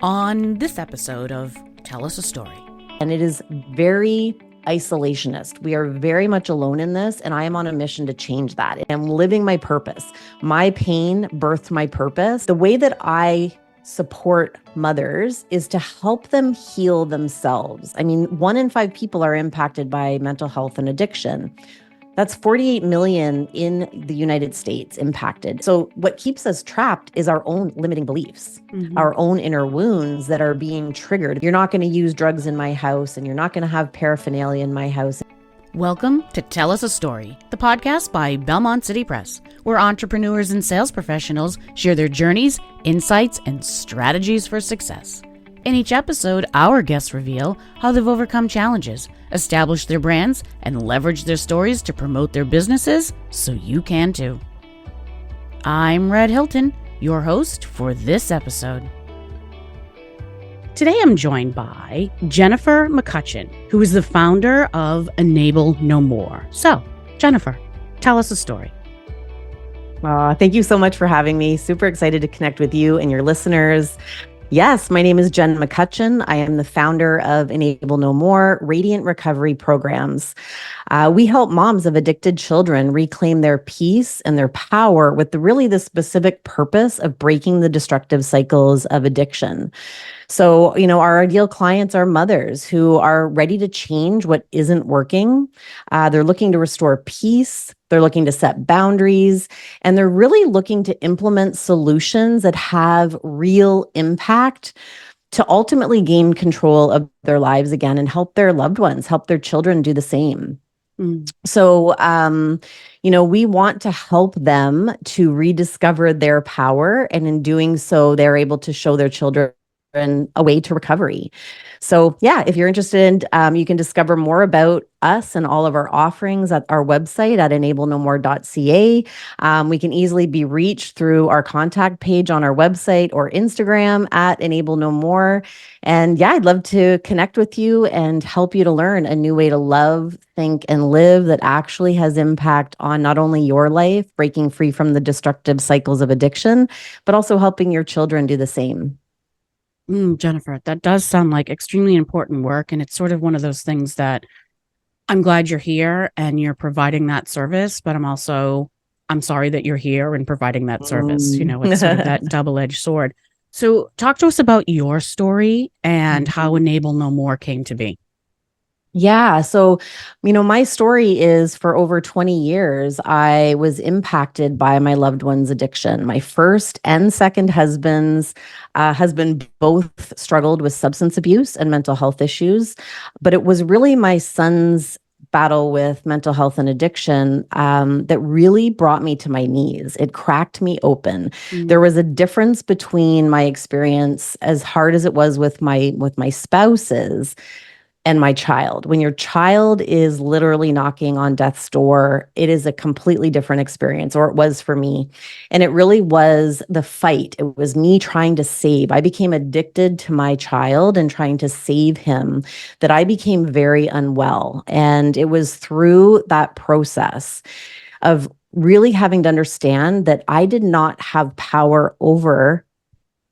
On this episode of Tell Us a Story. And it is very isolationist. We are very much alone in this, and I am on a mission to change that. I'm living my purpose. My pain birthed my purpose. The way that I support mothers is to help them heal themselves. I mean, 1 in 5 people are impacted by mental health and addiction. That's 48 million in the United States impacted. So what keeps us trapped is our own limiting beliefs, our own inner wounds that are being triggered. You're not going to use drugs in my house, and you're not going to have paraphernalia in my house. Welcome to Tell Us a Story, the podcast by Belmont City Press, where entrepreneurs and sales professionals share their journeys, insights, and strategies for success. In each episode, our guests reveal how they've overcome challenges, established their brands, and leveraged their stories to promote their businesses so you can too. I'm Red Hilton, your host for this episode. Today I'm joined by Jennifer McCutcheon, who is the founder of Enable No More. So, Jennifer, tell us a story. Thank you so much for having me. Super excited to connect with you and your listeners. Yes, my name is Jen McCutcheon. I am the founder of Enable No More Radiant Recovery Programs. We help moms of addicted children reclaim their peace and their power with the specific purpose of breaking the destructive cycles of addiction. So, our ideal clients are mothers who are ready to change what isn't working. They're looking to restore peace. They're looking to set boundaries, and they're really looking to implement solutions that have real impact to ultimately gain control of their lives again and help their loved ones, help their children do the same. So, we want to help them to rediscover their power, and in doing so, they're able to show their children a way to recovery. So if you're interested, you can discover more about us and all of our offerings at our website at enablenomore.ca. We can easily be reached through our contact page on our website or Instagram at Enable No More. And I'd love to connect with you and help you to learn a new way to love, think, and live that actually has impact on not only your life, breaking free from the destructive cycles of addiction, but also helping your children do the same. Jennifer, that does sound like extremely important work. And it's sort of one of those things that I'm glad you're here and you're providing that service, but I'm sorry that you're here and providing that service. It's sort of that double-edged sword. So talk to us about your story and how Enable No More came to be. So, my story is for over 20 years, I was impacted by my loved one's addiction. My first and second husband both struggled with substance abuse and mental health issues, but it was really my son's battle with mental health and addiction that really brought me to my knees. It cracked me open. There was a difference between my experience, as hard as it was with my spouses, and my child. When your child is literally knocking on death's door, it is a completely different experience, or it was for me. And it really was the fight. It was me trying to save. I became addicted to my child and trying to save him that I became very unwell. And it was through that process of really having to understand that I did not have power over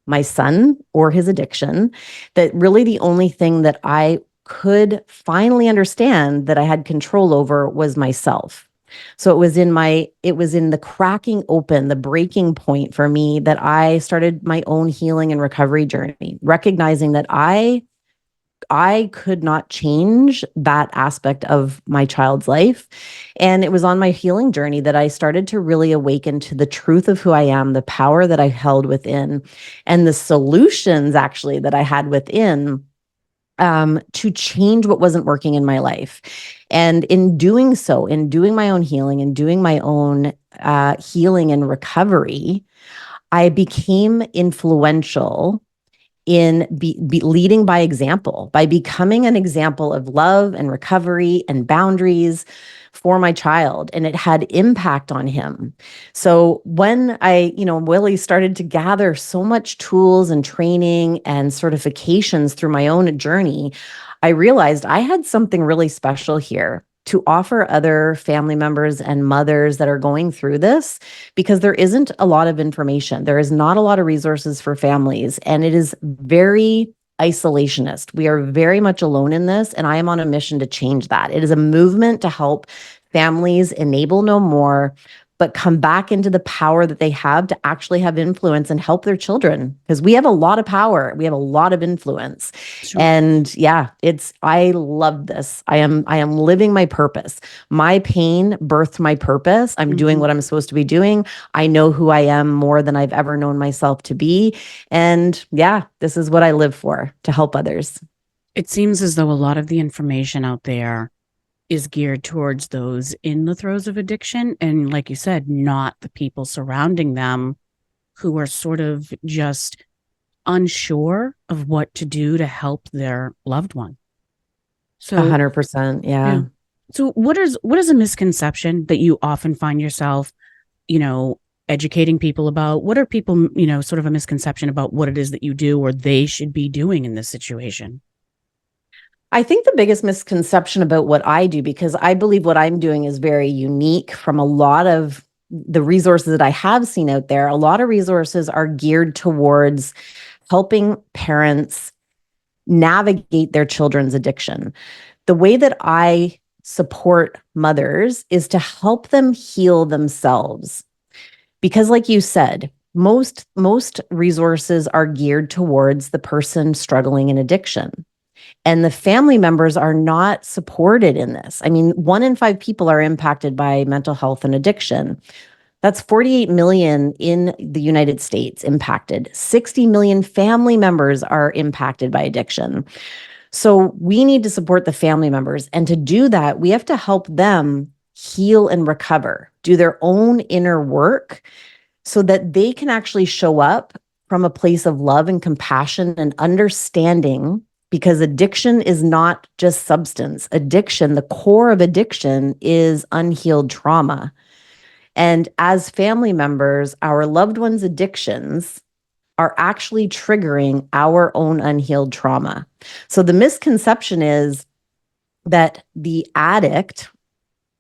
my son or his addiction, that really the only thing that I could finally understand that I had control over was myself. So it was in the cracking open, the breaking point for me, that I started my own healing and recovery journey, recognizing that I could not change that aspect of my child's life. And it was on my healing journey that I started to really awaken to the truth of who I am, the power that I held within, and the solutions actually that I had within to change what wasn't working in my life. And in doing so, in doing my own healing and doing my own healing and recovery, I became influential in leading by example, by becoming an example of love and recovery and boundaries for my child. And it had impact on him. So when I, Willie started to gather so much tools and training and certifications through my own journey, I realized I had something really special here. to offer other family members and mothers that are going through this, because there isn't a lot of information. There is not a lot of resources for families, and it is very isolationist. We are very much alone in this, and I am on a mission to change that. It is a movement to help families enable no more, but come back into the power that they have to actually have influence and help their children, because we have a lot of power. We have a lot of influence. Sure. And yeah, I love this. I am living my purpose. My pain birthed my purpose. I'm doing what I'm supposed to be doing. I know who I am more than I've ever known myself to be. And yeah, this is what I live for, to help others. It seems as though a lot of the information out there is geared towards those in the throes of addiction. And like you said, not the people surrounding them who are sort of just unsure of what to do to help their loved one. So 100%. Yeah. So what is a misconception that you often find yourself, educating people about? What are people, sort of a misconception about what it is that you do or they should be doing in this situation? I think the biggest misconception about what I do, because I believe what I'm doing is very unique from a lot of the resources that I have seen out there. A lot of resources are geared towards helping parents navigate their children's addiction. The way that I support mothers is to help them heal themselves. Because like you said, most resources are geared towards the person struggling in addiction. And the family members are not supported in this. I mean, 1 in 5 people are impacted by mental health and addiction. That's 48 million in the United States impacted. 60 million family members are impacted by addiction. So we need to support the family members. And to do that, we have to help them heal and recover, do their own inner work so that they can actually show up from a place of love and compassion and understanding. Because addiction is not just substance. Addiction, the core of addiction is unhealed trauma. And as family members, our loved ones' addictions are actually triggering our own unhealed trauma. So the misconception is that the addict,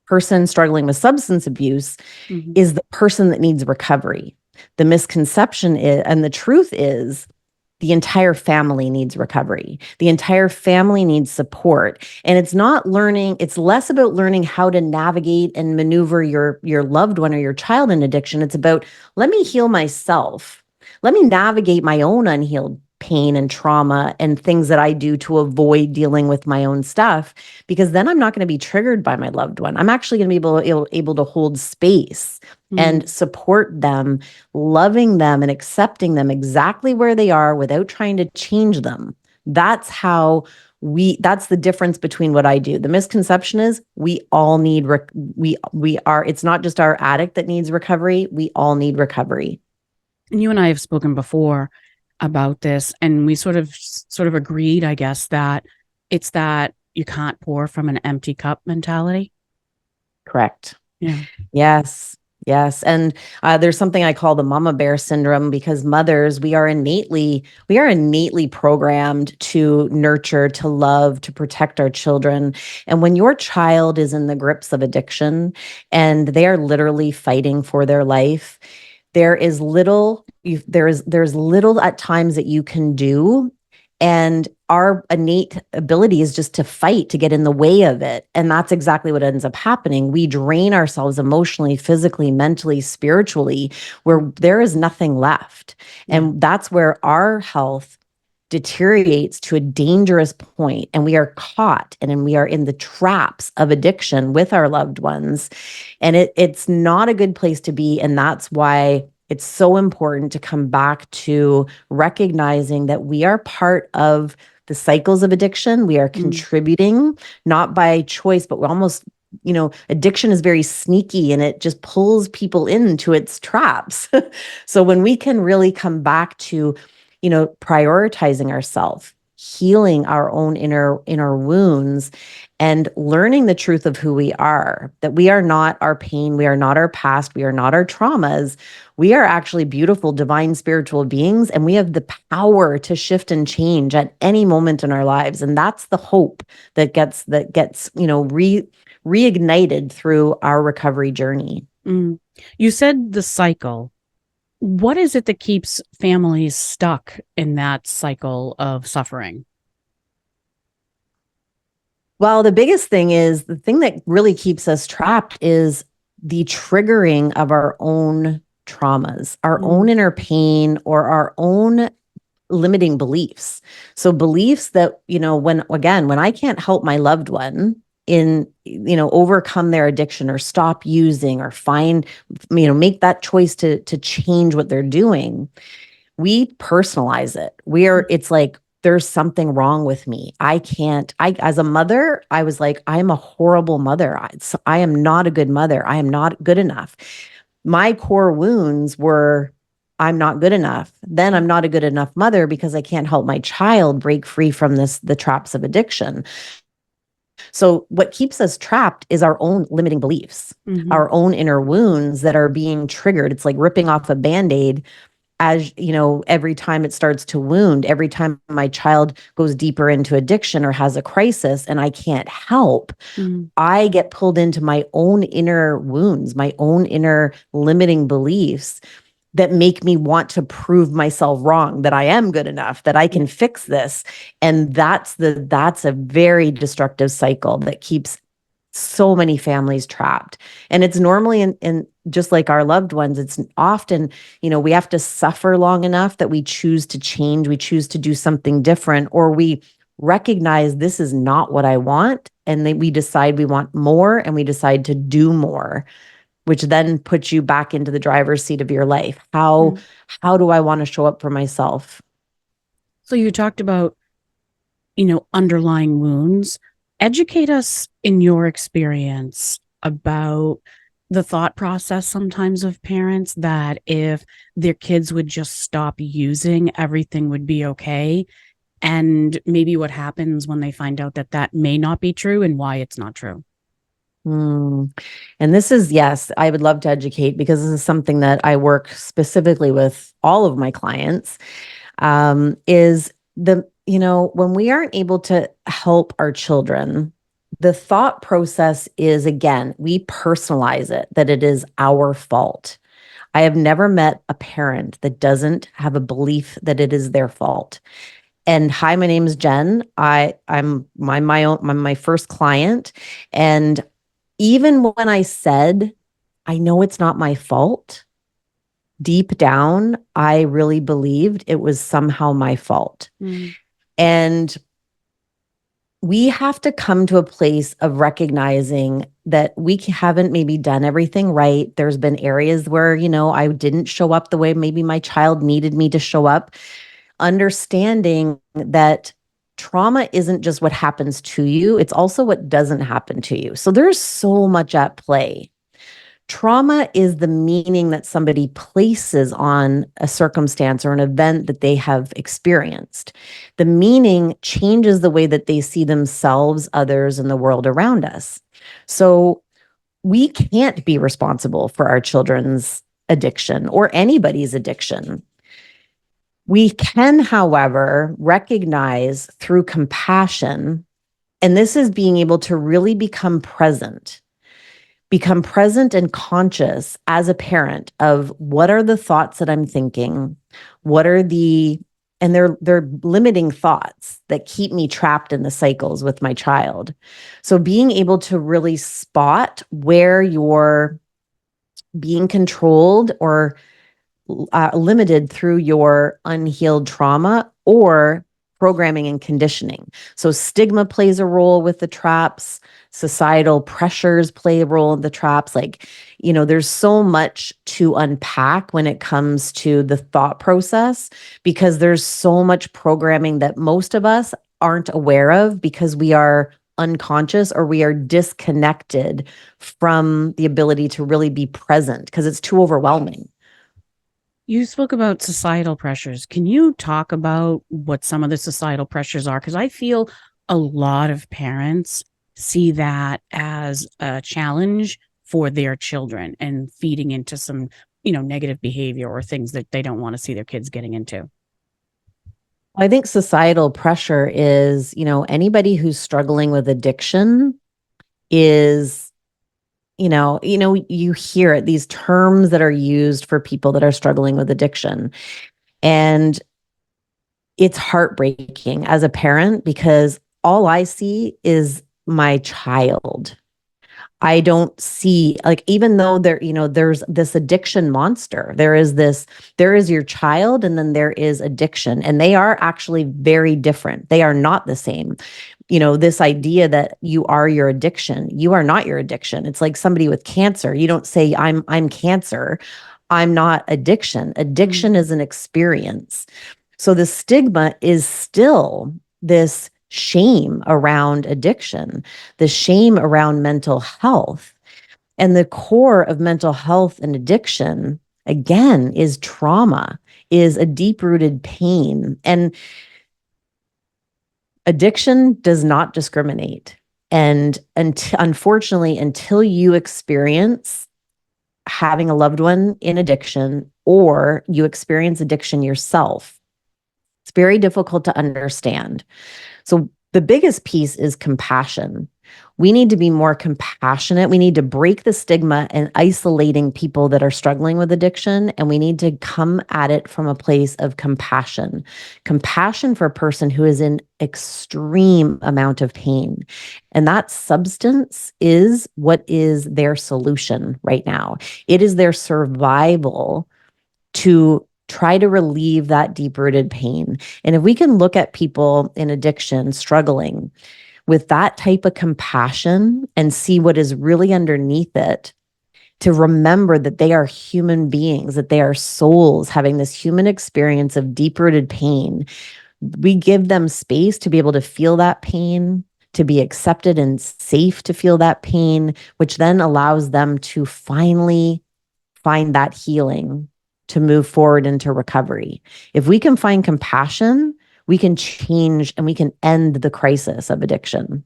person struggling with substance abuse, is the person that needs recovery. The misconception is, and the truth is, the entire family needs recovery. The entire family needs support. And it's less about learning how to navigate and maneuver your loved one or your child in addiction. It's about, let me heal myself. Let me navigate my own unhealed pain and trauma and things that I do to avoid dealing with my own stuff, because then I'm not going to be triggered by my loved one. I'm actually going to be able to hold space and support them, loving them and accepting them exactly where they are without trying to change them. That's that's the difference between what I do. The misconception is we all need, it's not just our addict that needs recovery. We all need recovery. And you and I have spoken before about this, and we sort of agreed, I guess, that it's that you can't pour from an empty cup mentality. Correct. Yeah. Yes. And there's something I call the mama bear syndrome, because mothers, we are innately programmed to nurture, to love, to protect our children. And when your child is in the grips of addiction and they are literally fighting for their life, there's little at times that you can do. And our innate ability is just to fight, to get in the way of it. And that's exactly what ends up happening. We drain ourselves emotionally, physically, mentally, spiritually, where there is nothing left. And that's where our health deteriorates to a dangerous point, and we are caught and we are in the traps of addiction with our loved ones. And it's not a good place to be. And that's why it's so important to come back to recognizing that we are part of the cycles of addiction. We are contributing, not by choice, but we're almost, addiction is very sneaky and it just pulls people into its traps. So when we can really come back to, prioritizing ourselves, healing our own inner wounds, and learning the truth of who we are, that we are not our pain, we are not our past, we are not our traumas. We are actually beautiful, divine, spiritual beings, and we have the power to shift and change at any moment in our lives. And that's the hope that gets reignited through our recovery journey. Mm. You said the cycle. What is it that keeps families stuck in that cycle of suffering? Well, the biggest thing is the thing that really keeps us trapped is the triggering of our own traumas, our own inner pain, or our own limiting beliefs. So beliefs that, when I can't help my loved one in, overcome their addiction or stop using or find, make that choice to change what they're doing, we personalize it. It's like, there's something wrong with me. As a mother, I was like, I'm a horrible mother. I am not a good mother. I am not good enough. My core wounds were, I'm not good enough. Then I'm not a good enough mother because I can't help my child break free from the traps of addiction. So what keeps us trapped is our own limiting beliefs, our own inner wounds that are being triggered. It's like ripping off a Band-Aid. As you know, every time it starts to wound, every time my child goes deeper into addiction or has a crisis and I can't help, I get pulled into my own inner wounds, my own inner limiting beliefs that make me want to prove myself wrong, that I am good enough, that I can fix this. And that's a very destructive cycle that keeps so many families trapped. And it's normally in just like our loved ones, it's often, we have to suffer long enough that we choose to change, we choose to do something different, or we recognize this is not what I want. And then we decide we want more and we decide to do more, which then puts you back into the driver's seat of your life. How do I want to show up for myself? So you talked about, underlying wounds. Educate us in your experience about the thought process sometimes of parents that if their kids would just stop using, everything would be okay. And maybe what happens when they find out that that may not be true and why it's not true. And this is, yes, I would love to educate because this is something that I work specifically with all of my clients, is when we aren't able to help our children, the thought process is, again, we personalize it, that it is our fault. I have never met a parent that doesn't have a belief that it is their fault. And hi, my name is Jen. I'm my first client. And even when I said, I know it's not my fault, deep down, I really believed it was somehow my fault. And we have to come to a place of recognizing that we haven't maybe done everything right. There's been areas where, I didn't show up the way maybe my child needed me to show up. Understanding that trauma isn't just what happens to you, it's also what doesn't happen to you. So there's so much at play. Trauma is the meaning that somebody places on a circumstance or an event that they have experienced. The meaning changes the way that they see themselves, others, and the world around us. So we can't be responsible for our children's addiction or anybody's addiction. We can, however, recognize through compassion, and this is being able to really become present and conscious as a parent of what are the thoughts that I'm thinking, and they're limiting thoughts that keep me trapped in the cycles with my child. So being able to really spot where you're being controlled or limited through your unhealed trauma or programming and conditioning. So stigma plays a role with the traps, societal pressures play a role in the traps. There's so much to unpack when it comes to the thought process because there's so much programming that most of us aren't aware of because we are unconscious or we are disconnected from the ability to really be present because it's too overwhelming. You spoke about societal pressures. Can you talk about what some of the societal pressures are? Because I feel a lot of parents see that as a challenge for their children and feeding into some, negative behavior or things that they don't want to see their kids getting into. I think societal pressure is, anybody who's struggling with addiction is, you hear it, these terms that are used for people that are struggling with addiction. And it's heartbreaking as a parent because all I see is my child. I don't see, like, even though there's this addiction monster, there is your child, and then there is addiction, and they are actually very different. They are not the same. This idea that you are your addiction, you are not your addiction. It's like somebody with cancer. You don't say, I'm cancer. I'm not addiction. Addiction is an experience. So the stigma is still this shame around addiction, the shame around mental health. And the core of mental health and addiction, again, is trauma, is a deep-rooted pain. And addiction does not discriminate. And unfortunately, until you experience having a loved one in addiction or you experience addiction yourself, it's very difficult to understand. So the biggest piece is compassion. We need to be more compassionate. We need to break the stigma and isolating people that are struggling with addiction. And we need to come at it from a place of compassion. Compassion for a person who is in extreme amount of pain. And that substance is what is their solution right now. It is their survival to try to relieve that deep-rooted pain. And if we can look at people in addiction struggling with that type of compassion and see what is really underneath it, to remember that they are human beings, that they are souls having this human experience of deep-rooted pain, we give them space to be able to feel that pain, to be accepted and safe to feel that pain, which then allows them to finally find that healing, to move forward into recovery. If we can find compassion, we can change and we can end the crisis of addiction.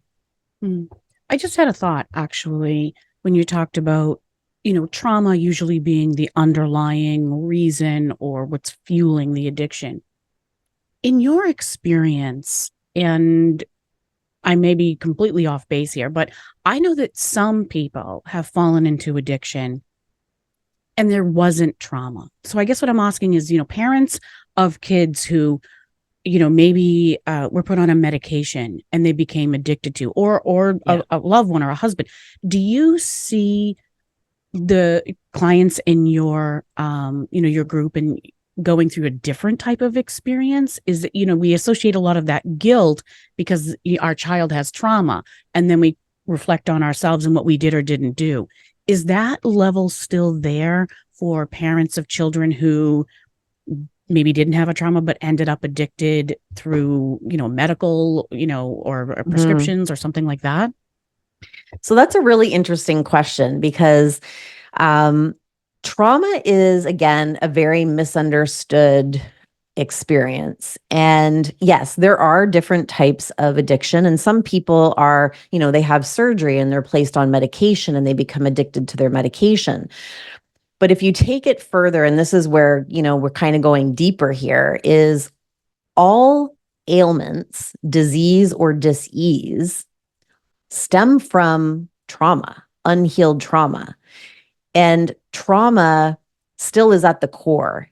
I just had a thought, actually, when you talked about, trauma usually being the underlying reason or what's fueling the addiction. In your experience, and I may be completely off base here, but I know that some people have fallen into addiction and there wasn't trauma. So I guess what I'm asking is, parents of kids who, maybe were put on a medication and they became addicted to, or a loved one or a husband. Do you see the clients in your, your group and going through a different type of experience? Is that, we associate a lot of that guilt because our child has trauma, and then we reflect on ourselves and what we did or didn't do. Is that level still there for parents of children who maybe didn't have a trauma but ended up addicted through, medical, or prescriptions or something like that? So that's a really interesting question because trauma is, again, a very misunderstood experience. And yes, there are different types of addiction. And some people are, they have surgery and they're placed on medication and they become addicted to their medication. But if you take it further, and this is where, we're kind of going deeper here, is all ailments, disease or dis-ease, stem from trauma, unhealed trauma. And trauma still is at the core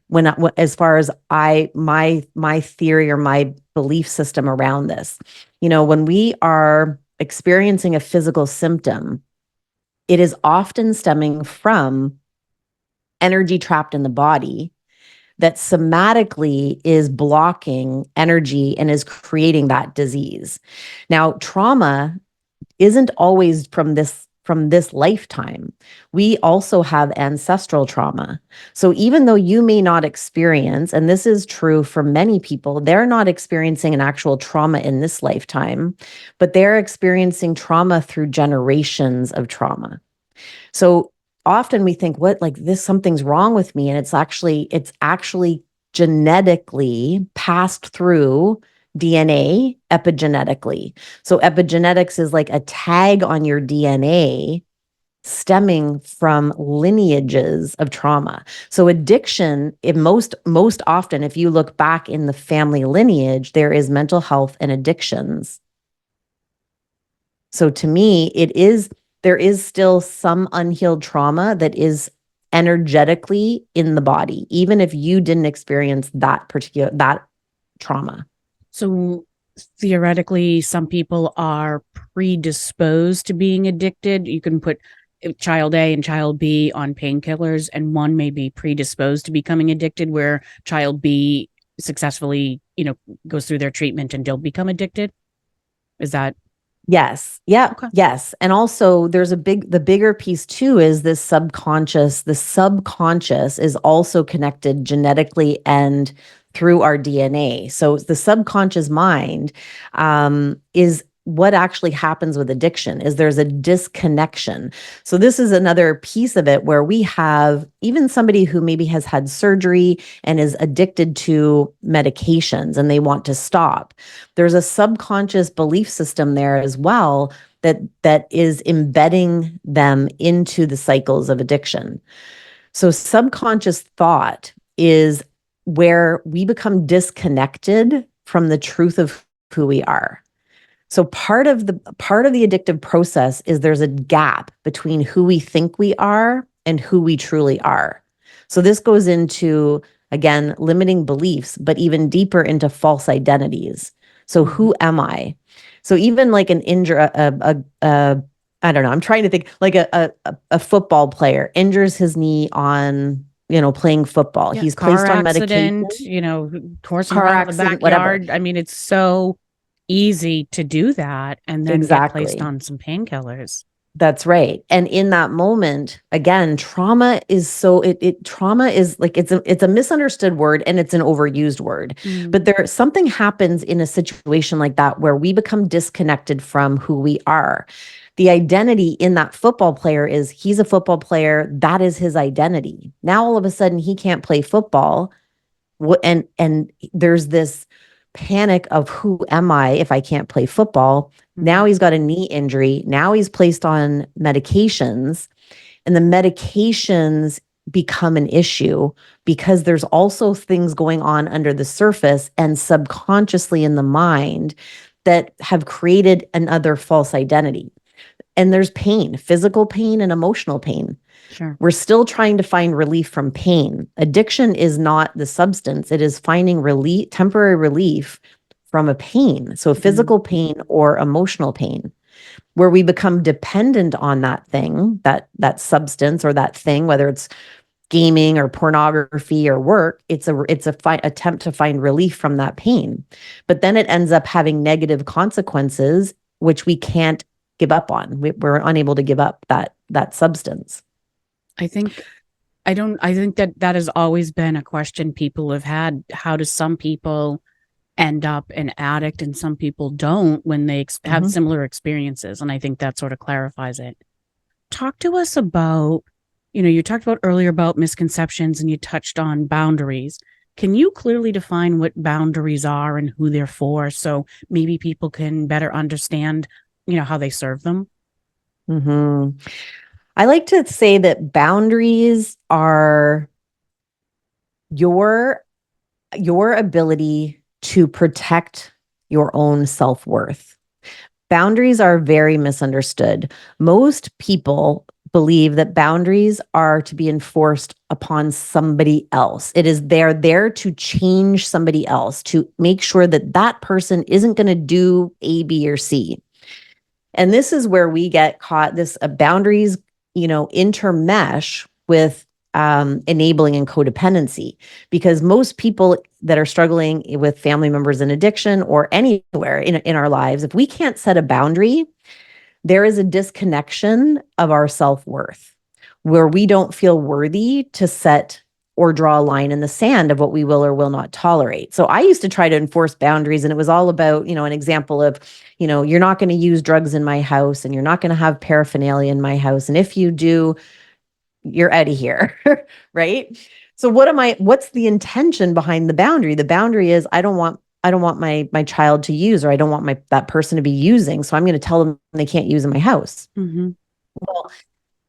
as far as my theory or my belief system around this. When we are experiencing a physical symptom, it is often stemming from energy trapped in the body that somatically is blocking energy and is creating that disease. Now, trauma isn't always from this lifetime. We also have ancestral trauma. So even though you may not experience, and this is true for many people, they're not experiencing an actual trauma in this lifetime, but they're experiencing trauma through generations of trauma. So often we think, something's wrong with me. And it's actually genetically passed through DNA epigenetically. So epigenetics is like a tag on your DNA stemming from lineages of trauma. So addiction, most often, if you look back in the family lineage, there is mental health and addictions. So to me, it is there is still some unhealed trauma that is energetically in the body, even if you didn't experience that trauma. So theoretically, some people are predisposed to being addicted. You can put child A and child B on painkillers, and one may be predisposed to becoming addicted, where child B successfully, goes through their treatment and don't become addicted. Is that Yes. Yeah. okay? Yes. And also there's the bigger piece too is this subconscious. The subconscious is also connected genetically and through our DNA. So the subconscious mind is what actually happens with addiction is there's a disconnection. So this is another piece of it where we have even somebody who maybe has had surgery and is addicted to medications and they want to stop. There's a subconscious belief system there as well that is embedding them into the cycles of addiction. So subconscious thought is where we become disconnected from the truth of who we are. So part of the addictive process is there's a gap between who we think we are and who we truly are. So this goes into, again, limiting beliefs, but even deeper into false identities. So who am I? So even like an injury, I don't know, I'm trying to think like a football player injures his knee on, playing football. Yeah, He's car placed on medication, accident, horsing car around the accident, whatever. backyard. I mean, it's so easy to do that and then get placed Exactly. on some painkillers. That's right. And in that moment, again, trauma is so trauma is like it's a misunderstood word and it's an overused word. But something happens in a situation like that where we become disconnected from who we are. The identity in that football player is he's a football player, that is his identity. Now all of a sudden he can't play football and there's this panic of who am I if I can't play football? Now he's got a knee injury. Now he's placed on medications, and the medications become an issue because there's also things going on under the surface and subconsciously in the mind that have created another false identity. And there's pain, physical pain and emotional pain. Sure. We're still trying to find relief from pain. Addiction is not the substance, it is finding relief, temporary relief from a pain. So physical pain or emotional pain, where we become dependent on that thing, that substance or that thing, whether it's gaming or pornography or work, it's a attempt to find relief from that pain. But then it ends up having negative consequences, which we can't give up on. We're unable to give up that substance. I think that has always been a question people have had. How do some people end up an addict and some people don't when they have similar experiences? And I think that sort of clarifies it. Talk to us about, you talked about earlier about misconceptions and you touched on boundaries. Can you clearly define what boundaries are and who they're for so maybe people can better understand, how they serve them? I like to say that boundaries are your ability to protect your own self-worth. Boundaries are very misunderstood. Most people believe that boundaries are to be enforced upon somebody else. They're there to change somebody else, to make sure that that person isn't going to do A, B, or C. And this is where we get caught. This boundaries, intermesh with enabling and codependency, because most people that are struggling with family members in addiction or anywhere in our lives, if we can't set a boundary, there is a disconnection of our self-worth where we don't feel worthy to set or draw a line in the sand of what we will or will not tolerate. So I used to try to enforce boundaries, and it was all about, an example of, you're not going to use drugs in my house and you're not going to have paraphernalia in my house. And if you do, you're out of here. Right? So what's the intention behind the boundary? The boundary is I don't want my child to use, or I don't want that person to be using. So I'm going to tell them they can't use in my house. Well,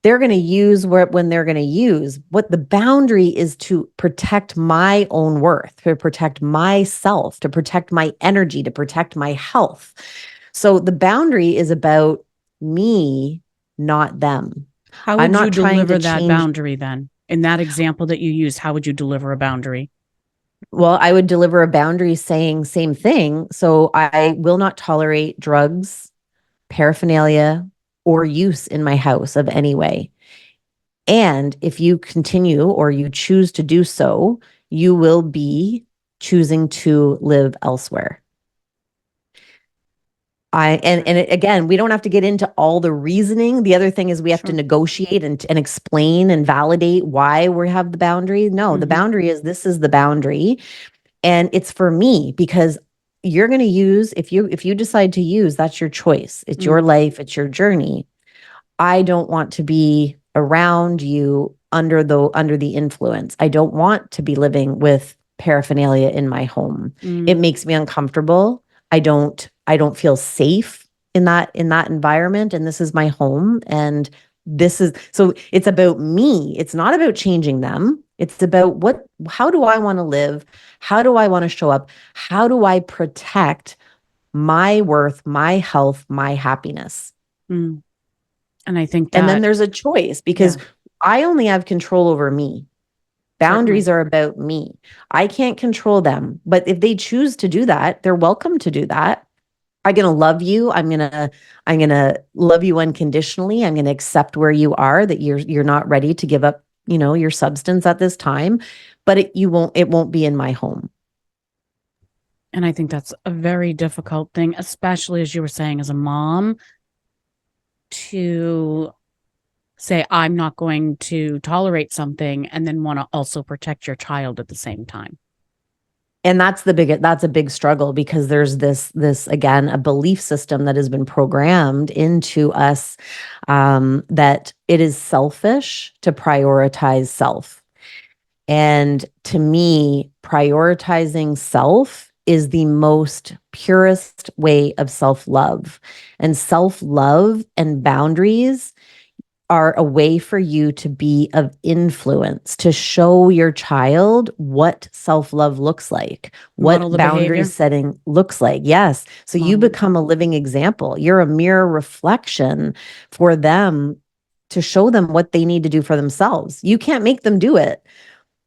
they're going to use when they're going to use. What the boundary is to protect my own worth, to protect myself, to protect my energy, to protect my health. So the boundary is about me not them. How I'm would you not trying to deliver that change. boundary then? In that example that you used, how would you deliver a boundary? Well, I would deliver a boundary saying same thing. So I will not tolerate drugs, paraphernalia, or use in my house of any way. And if you continue or you choose to do so, you will be choosing to live elsewhere. Again, we don't have to get into all the reasoning. The other thing is we have to Sure. negotiate and explain and validate why we have the boundary. No, the boundary is this is the boundary, and it's for me because you're going to use if you decide to use, that's your choice. It's your Mm. life, it's your journey. I don't want to be around you under the influence. I don't want to be living with paraphernalia in my home. It Mm. makes me uncomfortable. I don't feel safe in that environment, and this is my home, and this is so it's about me. It's not about changing them. It's about how do I want to live? How do I want to show up? How do I protect my worth, my health, my happiness? Mm. And I think And then that, there's a choice because yeah, I only have control over me. certainly. Boundaries are about me. I can't control them. But if they choose to do that, they're welcome to do that. I'm going to love you. I'm going to love you unconditionally. I'm going to accept where you are, that you're not ready to give up, your substance at this time, but it won't be in my home. And I think that's a very difficult thing, especially as you were saying, as a mom, to say, I'm not going to tolerate something and then want to also protect your child at the same time. And that's a big struggle because there's this again a belief system that has been programmed into us, that it is selfish to prioritize self. And to me, prioritizing self is the most purest way of self-love. And self-love and boundaries are a way for you to be of influence, to show your child what self-love looks like, what Model the boundary behavior, setting looks like. Yes. So you model. become a living example. You're a mirror reflection for them to show them what they need to do for themselves. You can't make them do it.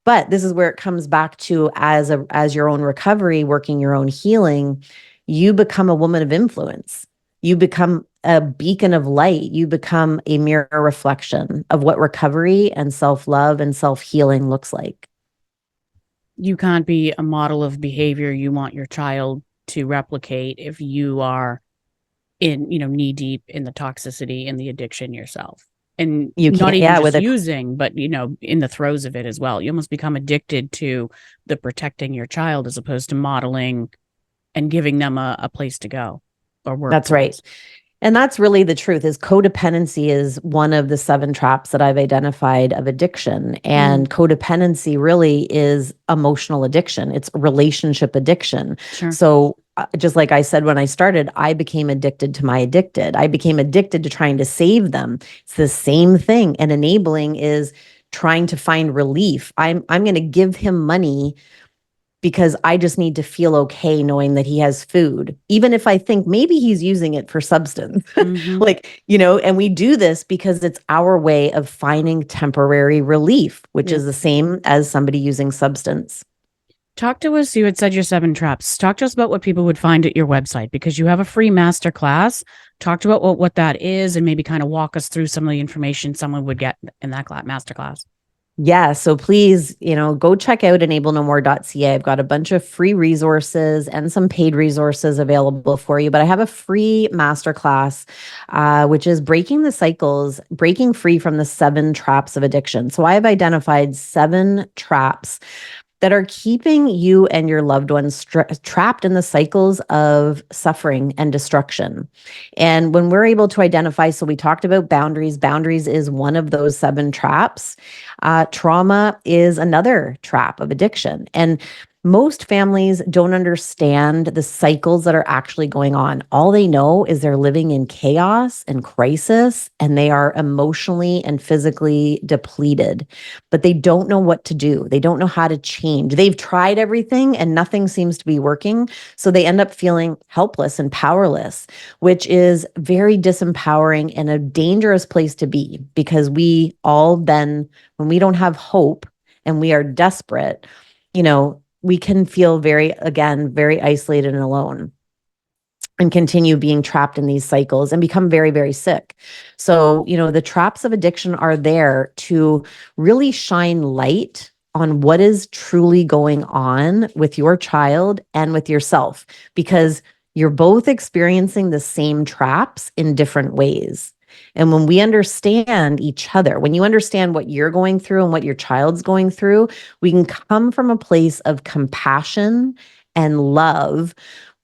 But this is where it comes back to as your own recovery, working your own healing, you become a woman of influence. You become a beacon of light. You become a mirror reflection of what recovery and self-love and self-healing looks like. You can't be a model of behavior you want your child to replicate if you are knee deep in the toxicity and the addiction yourself. And You not can't, even yeah, just with a using, but in the throes of it as well. You almost become addicted to the protecting your child as opposed to modeling and giving them a place to go or work that's right. towards. And that's really the truth is codependency is one of the 7 traps that I've identified of addiction. And Mm, codependency really is emotional addiction. It's relationship addiction. sure. So just like I said when I started, I became addicted to my addicted. I became addicted to trying to save them. It's the same thing. And enabling is trying to find relief. I'm going to give him money because I just need to feel okay knowing that he has food, even if I think maybe he's using it for substance. Mm-hmm. And we do this because it's our way of finding temporary relief, which Yeah. is the same as somebody using substance. Talk to us. You had said your 7 traps. Talk to us about what people would find at your website because you have a free master class. Talk about what that is and maybe kind of walk us through some of the information someone would get in that master class. Yeah. So please, go check out enablenomore.ca. I've got a bunch of free resources and some paid resources available for you. But I have a free masterclass, which is breaking the cycles, breaking free from the 7 traps of addiction. So I've identified 7 traps that are keeping you and your loved ones trapped in the cycles of suffering and destruction. And when we're able to identify, so we talked about boundaries. Boundaries is one of those 7 traps. Trauma is another trap of addiction. And Most families don't understand the cycles that are actually going on. All they know is they're living in chaos and crisis, and they are emotionally and physically depleted, but they don't know what to do. They don't know how to change. They've tried everything and nothing seems to be working. So they end up feeling helpless and powerless, which is very disempowering and a dangerous place to be, because we all then, when we don't have hope and we are desperate, we can feel very isolated and alone, and continue being trapped in these cycles and become very, very sick. So, the traps of addiction are there to really shine light on what is truly going on with your child and with yourself, because you're both experiencing the same traps in different ways. And when we understand each other, when you understand what you're going through and what your child's going through, we can come from a place of compassion and love,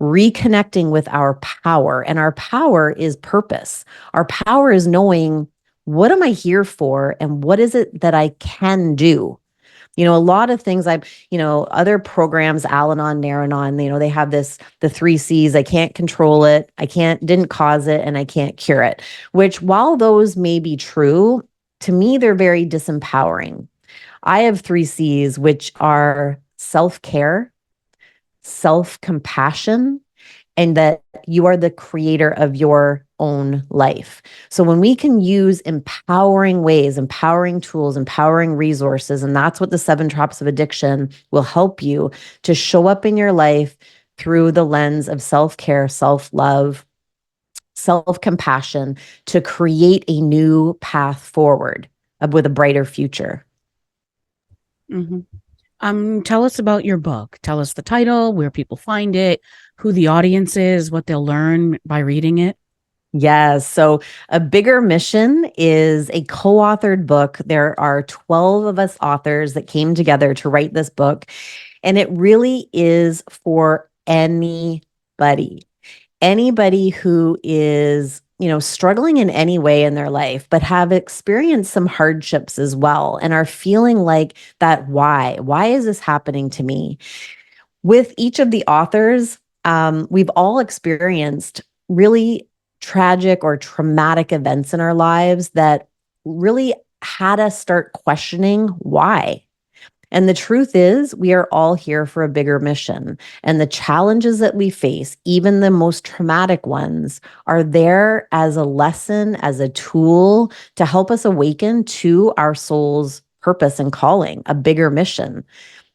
reconnecting with our power. And our power is purpose. Our power is knowing, what am I here for? And what is it that I can do? A lot of things other programs, Al-Anon, Nar-Anon, they have the 3 C's. I can't control it. Didn't cause it, and I can't cure it, which, while those may be true, to me, they're very disempowering. I have 3 C's, which are self-care, self-compassion, and that you are the creator of your own life. So when we can use empowering ways, empowering tools, empowering resources, and that's what the 7 traps of addiction will help you to show up in your life through the lens of self-care, self-love, self-compassion, to create a new path forward with a brighter future. Mm-hmm. Tell us about your book. Tell us the title, where people find it, who the audience is, what they'll learn by reading it. Yes. So A Bigger Mission is a co-authored book. There are 12 of us authors that came together to write this book. And it really is for anybody who is, struggling in any way in their life, but have experienced some hardships as well, and are feeling like that, why is this happening to me? With each of the authors, we've all experienced really tragic or traumatic events in our lives that really had us start questioning why. And the truth is, we are all here for a bigger mission. And the challenges that we face, even the most traumatic ones, are there as a lesson, as a tool to help us awaken to our soul's purpose and calling, a bigger mission.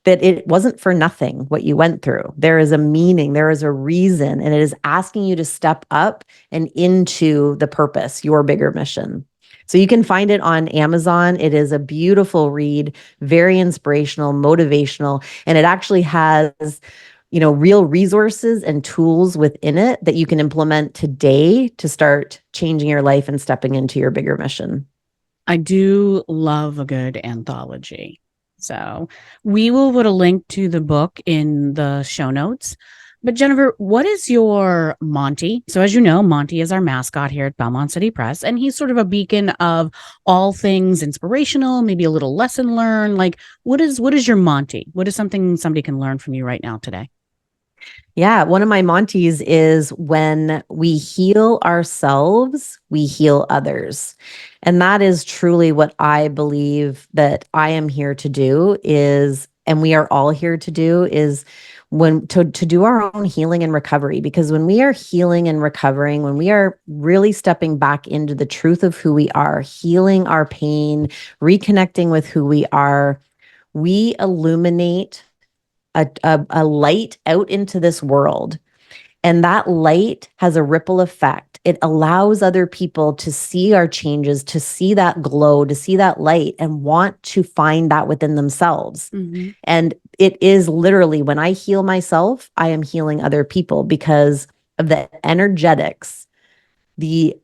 That it wasn't for nothing what you went through. There is a meaning, there is a reason, and it is asking you to step up and into the purpose, your bigger mission. So you can find it on Amazon. It is a beautiful read, very inspirational, motivational, and it actually has, real resources and tools within it that you can implement today to start changing your life and stepping into your bigger mission. I do love a good anthology. So we will put a link to the book in the show notes. But Jennifer, what is your Monty? So as you know, Monty is our mascot here at Belmont City Press, and he's sort of a beacon of all things inspirational, maybe a little lesson learned. Like, what is your Monty? What is something somebody can learn from you right now today? Yeah, one of my Monties is, when we heal ourselves, we heal others. And that is truly what I believe that I am here to do is, and we are all here to do, is to do our own healing and recovery. Because when we are healing and recovering, when we are really stepping back into the truth of who we are, healing our pain, reconnecting with who we are, we illuminate a light out into this world. And that light has a ripple effect. It allows other people to see our changes, to see that glow, to see that light, and want to find that within themselves. Mm-hmm. And it is literally, when I heal myself, I am healing other people because of the energetics. Everything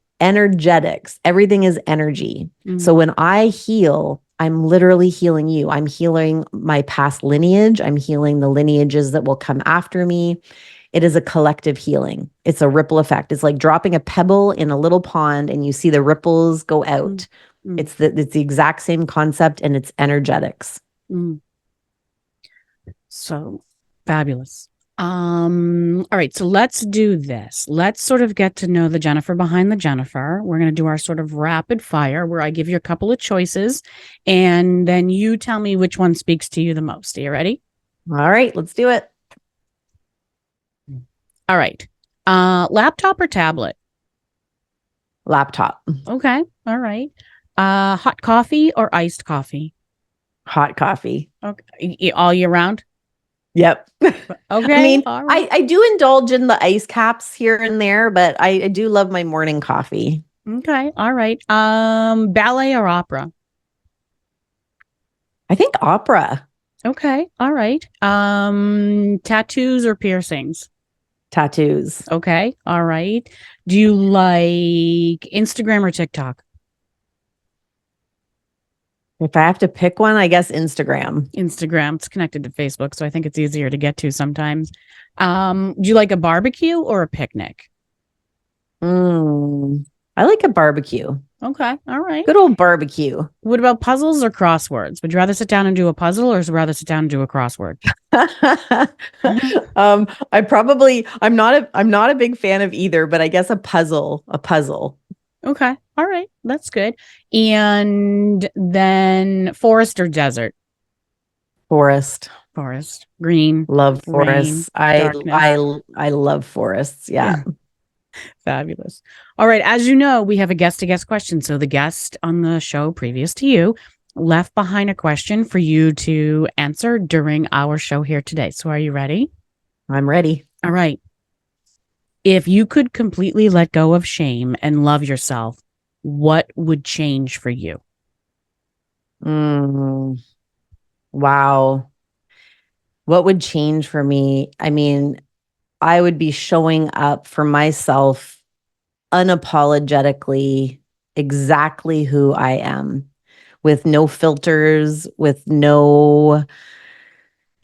is energy. Mm-hmm. So when I heal, I'm literally healing you. I'm healing my past lineage. I'm healing the lineages that will come after me. It is a collective healing. It's a ripple effect. It's like dropping a pebble in a little pond and you see the ripples go out. Mm. It's the exact same concept, and it's energetics. Mm. So Fabulous. All right, so let's do this. Let's sort of get to know the Jennifer behind the Jennifer. We're going to do our sort of rapid fire where I give you a couple of choices and then you tell me which one speaks to you the most. Are you ready? All right, let's do it. All right. Laptop or tablet? Laptop. Okay. All right. Hot coffee or iced coffee? Hot coffee. Okay. All year round? Yep. Okay. I mean, all right. I do indulge in the ice caps here and there, but I do love my morning coffee. Okay. All right. Ballet or opera? I think opera. Okay. All right. Tattoos or piercings? Tattoos. Okay. All right. Do you like Instagram or TikTok? If I have to pick one, I guess Instagram. Instagram. It's connected to Facebook, so I think it's easier to get to sometimes. Do you like a barbecue or a picnic? I like a barbecue. Okay. All right. Good old barbecue. What about puzzles or crosswords? Would you rather sit down and do a puzzle or rather sit down and do a crossword? I'm not a big fan of either, but I guess a puzzle. Okay. All right. That's good. And then forest or desert? Forest. Forest. Green. Love rain, forests. I darkness. I love forests. Yeah. Fabulous. All right. As you know, we have a guest to guest question. So the guest on the show previous to you left behind a question for you to answer during our show here today. So are you ready? I'm ready. All right. If you could completely let go of shame and love yourself, what would change for you? Wow. What would change for me? I mean, I would be showing up for myself unapologetically, exactly who I am, with no filters, with no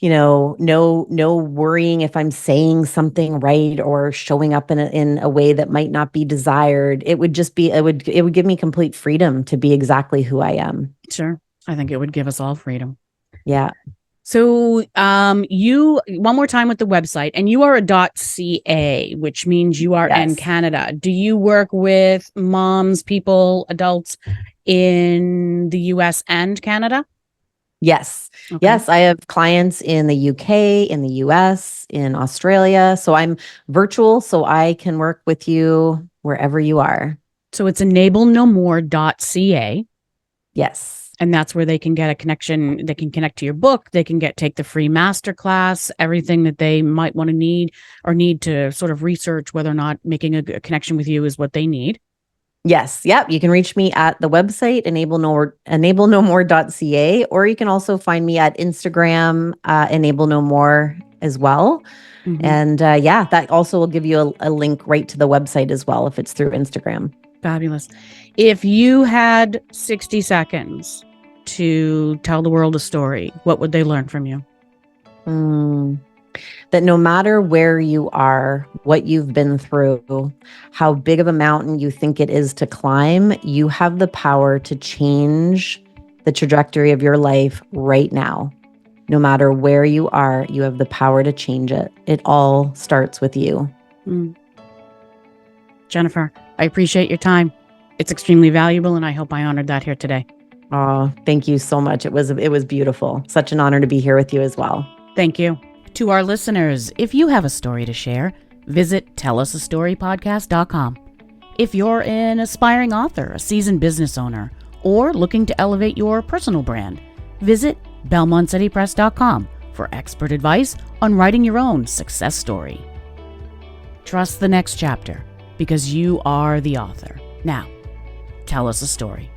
worrying if I'm saying something right or showing up in a way that might not be desired. It would give me complete freedom to be exactly who I am. Sure. I think it would give us all freedom. Yeah. So you, one more time with the website, and you are a .ca, which means you are in Canada. Do you work with moms, people, adults in the US and Canada? Yes. Okay. Yes, I have clients in the UK, in the US, in Australia. So I'm virtual, so I can work with you wherever you are. So it's enablenomore.ca. Yes. And that's where they can get a connection. They can connect to your book. They can take the free masterclass, everything that they might want to need to sort of research whether or not making a connection with you is what they need. Yes. Yep. You can reach me at the website, enablenomore.ca, or you can also find me at Instagram, enablenomore as well. Mm-hmm. And that also will give you a link right to the website as well if it's through Instagram. Fabulous. If you had 60 seconds to tell the world a story, what would they learn from you? That no matter where you are, what you've been through, how big of a mountain you think it is to climb, you have the power to change the trajectory of your life right now. No matter where you are, you have the power to change it. It all starts with you. Jennifer, I appreciate your time. It's extremely valuable, and I hope I honored that here today. Oh, thank you so much. It was beautiful. Such an honor to be here with you as well. Thank you. To our listeners, if you have a story to share, visit tellasastorypodcast.com. If you're an aspiring author, a seasoned business owner, or looking to elevate your personal brand, visit belmontcitypress.com for expert advice on writing your own success story. Trust the next chapter because you are the author. Now, tell us a story.